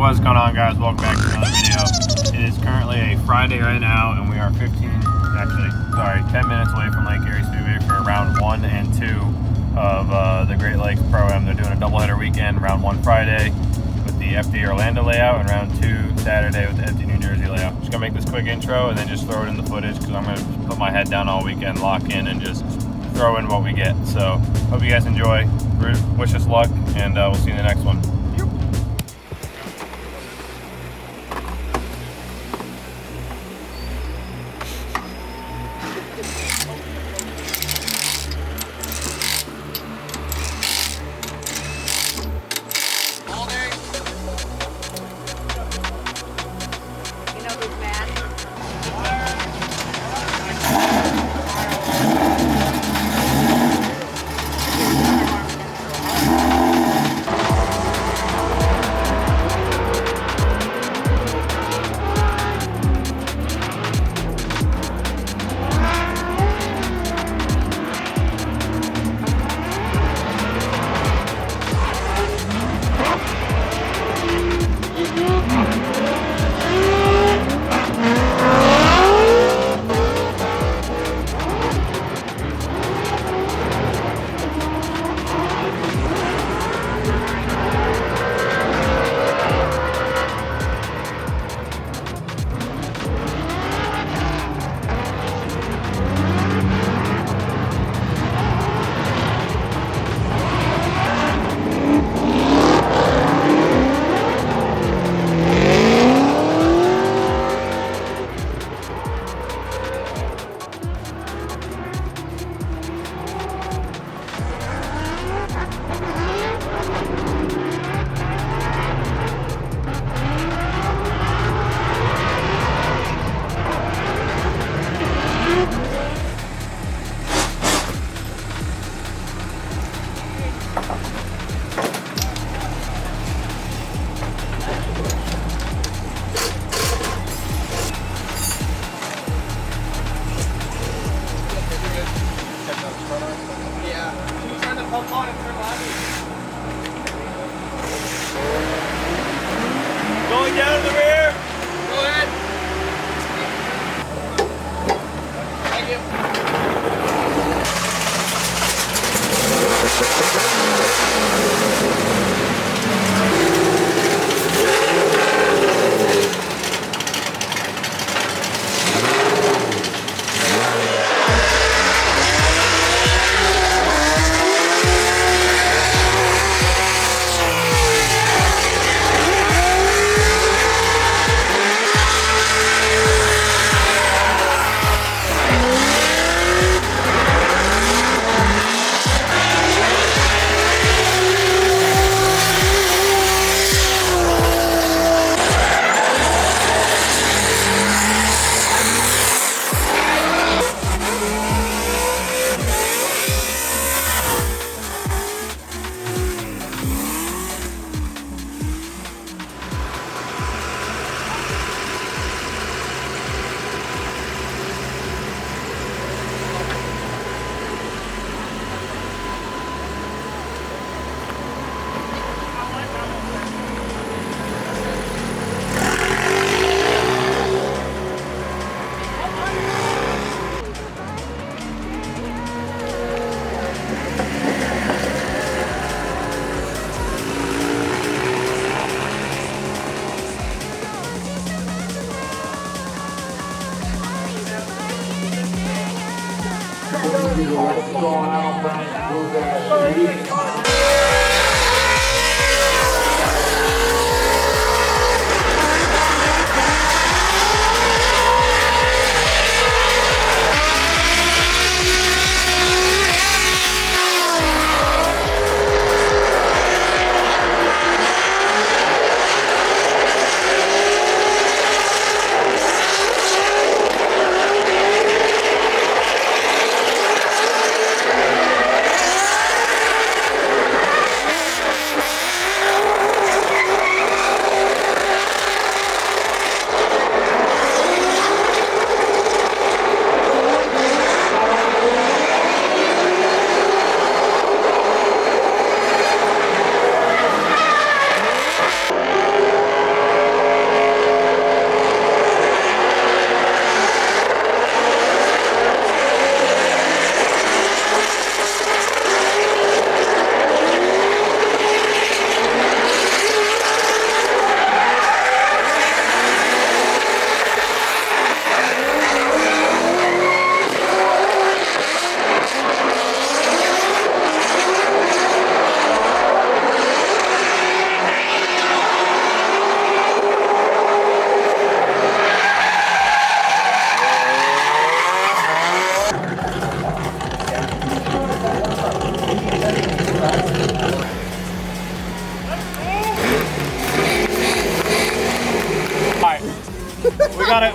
What's going on, guys? Welcome back to another video. It is currently a Friday right now, and we are 10 minutes away from Lake Erie Speedway for round 1 and 2 of the Great Lakes Pro-Am. They're doing a doubleheader weekend, round 1 Friday with the FD Orlando layout, and round 2 Saturday with the FD New Jersey layout. Just gonna make this quick intro and then just throw it in the footage because I'm gonna put my head down all weekend, lock in, and just throw in what we get. So hope you guys enjoy. Wish us luck, and we'll see you in the next one. Going down to the rear. Go ahead. Thank you.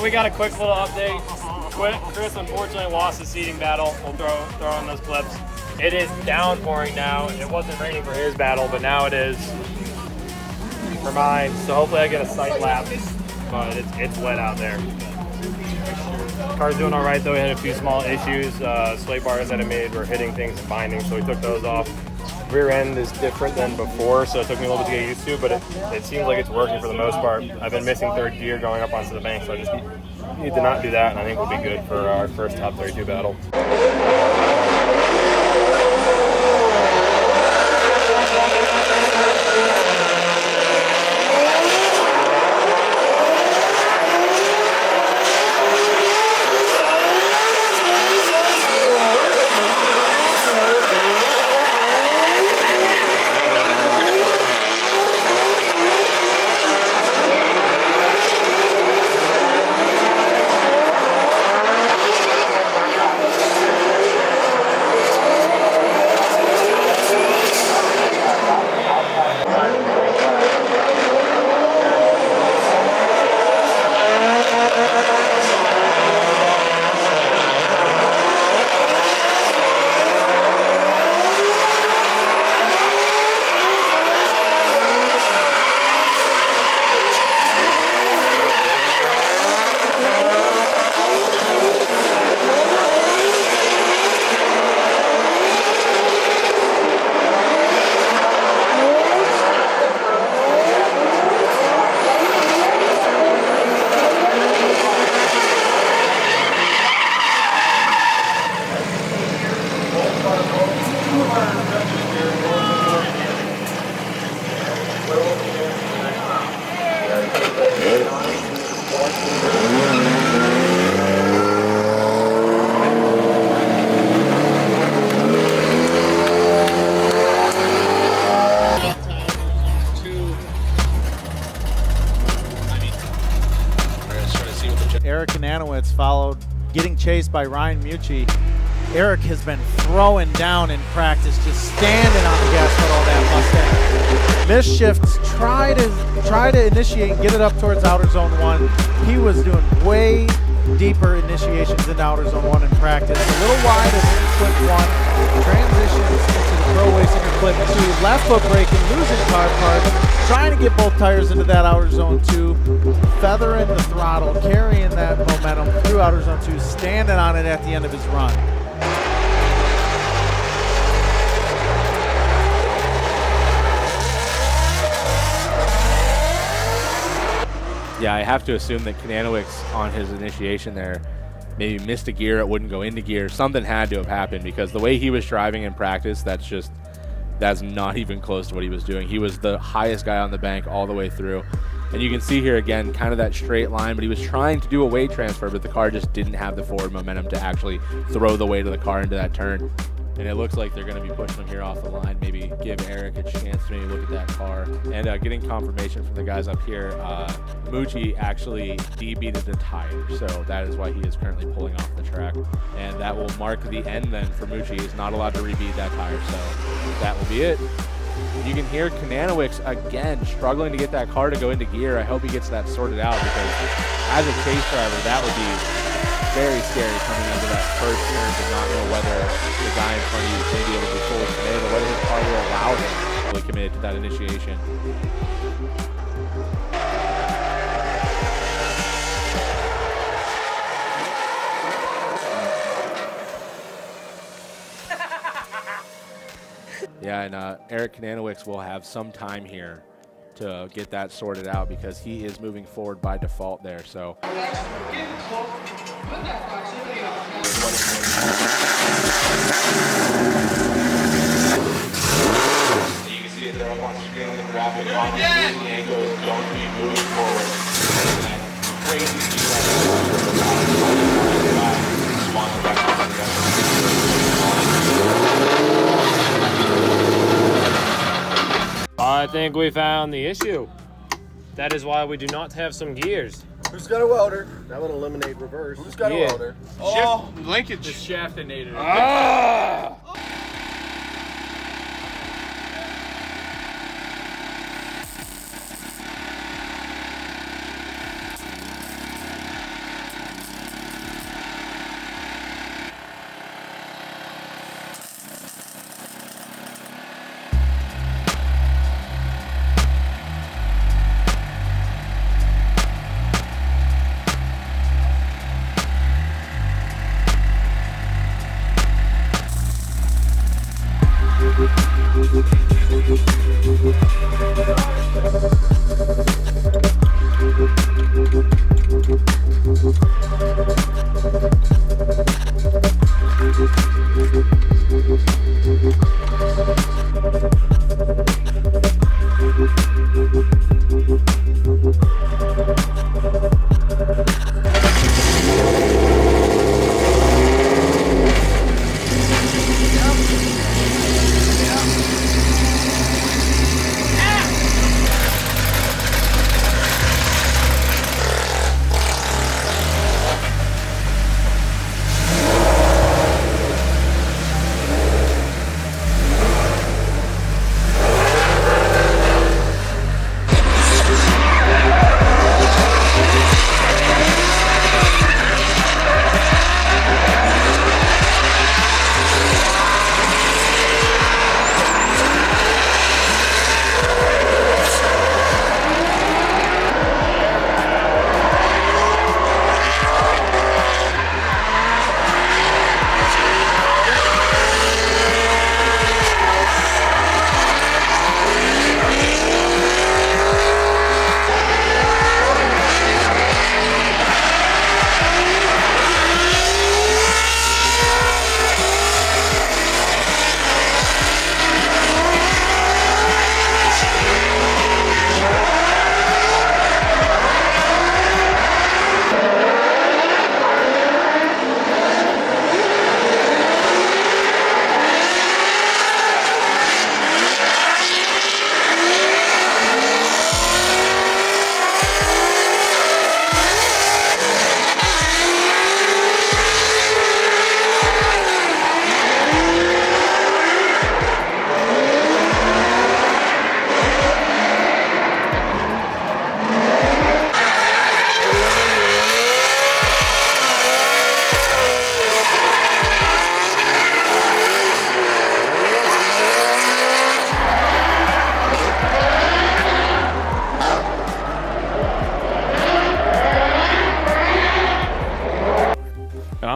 we got a quick little update. Chris unfortunately lost his seating battle. We'll throw in those clips. It is downpouring now. It wasn't raining for his battle, but now it is for mine. So hopefully I get a sight lap, but it's wet out there. Car's doing all right though. We had a few small issues. Sway bars that I made were hitting things and binding, so we took those off. Rear end is different than before, so it took me a little bit to get used to, but it seems like it's working for the most part. I've been missing third gear going up onto the bank, so I just need to not do that, and I think we'll be good for our first top 32 battle. Eric Kananowicz followed, getting chased by Ryan Mucci. Eric has been throwing down in practice, just standing on the gas pedal of that Mustang. Missed shifts, try to initiate and get it up towards outer zone 1. He was doing way deeper initiations in outer zone 1 in practice. A little wide of clip 1, transitions into the pro racing clip 2, left foot braking, losing car parts, trying to get both tires into that outer zone 2, feathering the throttle, carrying that momentum through outer zone 2, standing on it at the end of his run. Yeah, I have to assume that Kananowicz on his initiation there maybe missed a gear, it wouldn't go into gear. Something had to have happened because the way he was driving in practice, that's not even close to what he was doing. He was the highest guy on the bank all the way through. And you can see here again, kind of that straight line, but he was trying to do a weight transfer, but the car just didn't have the forward momentum to actually throw the weight of the car into that turn. And it looks like they're going to be pushing him here off the line, maybe give Eric a chance to maybe look at that car. And getting confirmation from the guys up here, Mucci actually debeated the tire, so that is why he is currently pulling off the track. And that will mark the end then for Mucci. He's not allowed to rebeat that tire, so that will be it. You can hear Kananowicz again struggling to get that car to go into gear. I hope he gets that sorted out because as a chase driver, that would be very scary coming into that first turn to not know whether the guy in front of you is going to be able to be fully committed or whether his car will allow him to be fully committed to that initiation. Yeah, and Eric Kananowicz will have some time here to get that sorted out because he is moving forward by default there. So. You can see it there up on screen in the graphic. On the angle is going to be moving forward. Crazy sponsored by I think we found the issue. That is why we do not have some gears. Who's got a welder? That would eliminate reverse. Who's got a welder? Oh, linkage. The shaftinator. Ah!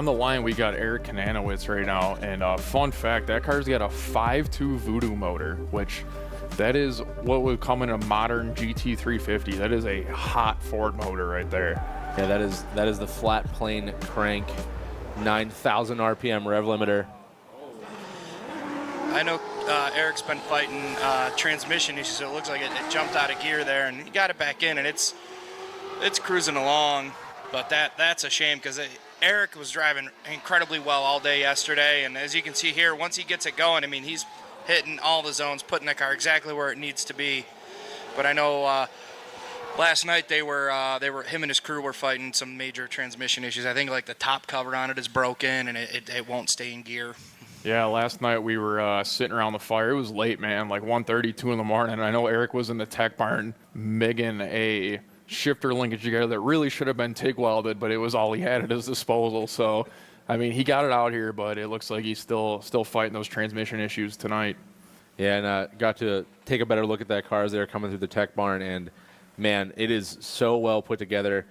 on the line, we got Eric Kananowitz right now. And fun fact, that car's got a 5.2 Voodoo motor, which that is what would come in a modern GT350. That is a hot Ford motor right there. Yeah, that is the flat plane crank, 9,000 RPM rev limiter. I know Eric's been fighting transmission issues, so it looks like it jumped out of gear there, and he got it back in, and it's cruising along. But that's a shame, because Eric was driving incredibly well all day yesterday, and as you can see here, once he gets it going, I mean, he's hitting all the zones, putting the car exactly where it needs to be. But I know last night they were him and his crew were fighting some major transmission issues. I think like the top cover on it is broken, and it won't stay in gear. Yeah, last night we were sitting around the fire. It was late, man, like 1:30, 2 in the morning. And I know Eric was in the tech barn migging a shifter linkage together that really should have been TIG welded, but it was all he had at his disposal. So, I mean, he got it out here, but it looks like he's still fighting those transmission issues tonight. Yeah, and got to take a better look at that car as they were coming through the tech barn, and man, it is so well put together.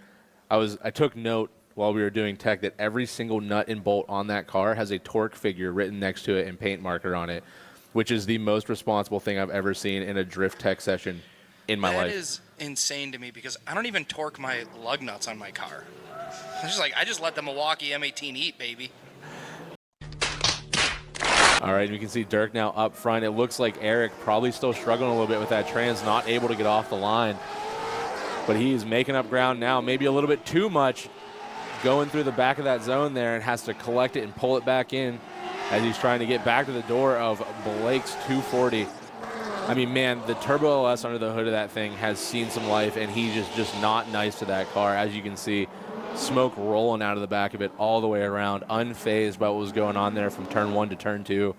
I took note while we were doing tech that every single nut and bolt on that car has a torque figure written next to it and paint marker on it, which is the most responsible thing I've ever seen in a drift tech session in my life. That is insane to me, because I don't even torque my lug nuts on my car. I just let the Milwaukee M18 eat, baby. All right, we can see Dirk now up front. It looks like Eric probably still struggling a little bit with that trans, not able to get off the line. But he's making up ground now, maybe a little bit too much, going through the back of that zone there, and has to collect it and pull it back in as he's trying to get back to the door of Blake's 240. I mean, man, the Turbo LS under the hood of that thing has seen some life, and he's just not nice to that car. As you can see, smoke rolling out of the back of it all the way around, unfazed by what was going on there from turn 1 to turn 2.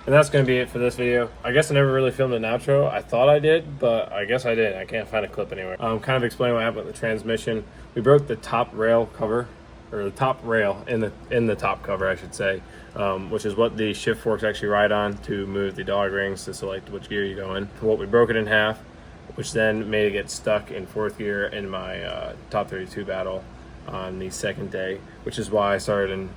And that's going to be it for this video. I guess I never really filmed an outro. I thought I did, but I guess I didn't. I can't find a clip anywhere. Kind of explain what happened with the transmission. We broke the top rail cover, or the top rail in the top cover, I should say, which is what the shift forks actually ride on to move the dog rings to select which gear you go in. Well, we broke it in half, which then made it get stuck in 4th gear in my top 32 battle on the 2nd day, which is why I started in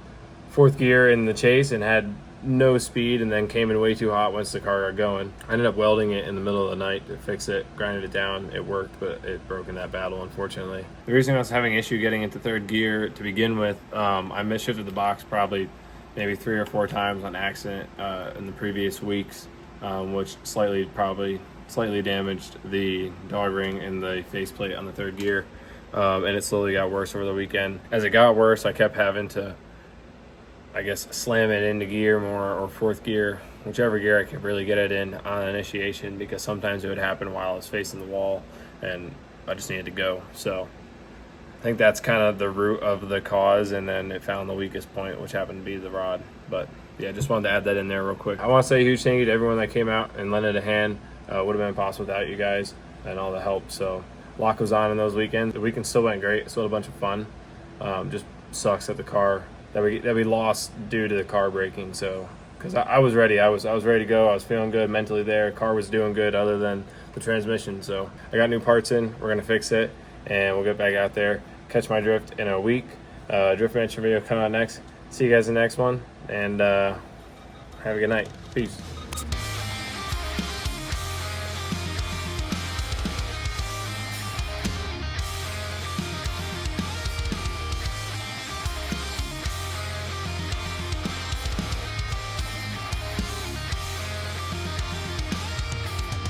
4th gear in the chase and had no speed, and then came in way too hot once the car got going. I ended up welding it in the middle of the night to fix it, grinded it down. It worked, but it broke in that battle, unfortunately. The reason I was having issue getting into 3rd gear to begin with, I misshifted the box probably maybe 3 or 4 times on accident in the previous weeks, which slightly damaged the dog ring and the faceplate on the 3rd gear, and it slowly got worse over the weekend. As it got worse, I kept having to, I guess, slam it into gear more, or 4th gear, whichever gear I could really get it in on initiation, because sometimes it would happen while I was facing the wall and I just needed to go. So I think that's kind of the root of the cause, and then it found the weakest point, which happened to be the rod. But yeah, just wanted to add that in there real quick. I want to say a huge thank you to everyone that came out and lent it a hand. Would have been impossible without you guys and all the help. So lock was on in those weekends. The weekend still went great. Still had a bunch of fun. Just sucks that the car that we lost due to the car breaking. So because I was ready, I was ready to go. I was feeling good mentally there. Car was doing good other than the transmission. So I got new parts in. We're gonna fix it, and we'll get back out there, catch my drift in a week. Drift adventure video coming out next. See you guys in the next one, and have a good night. Peace.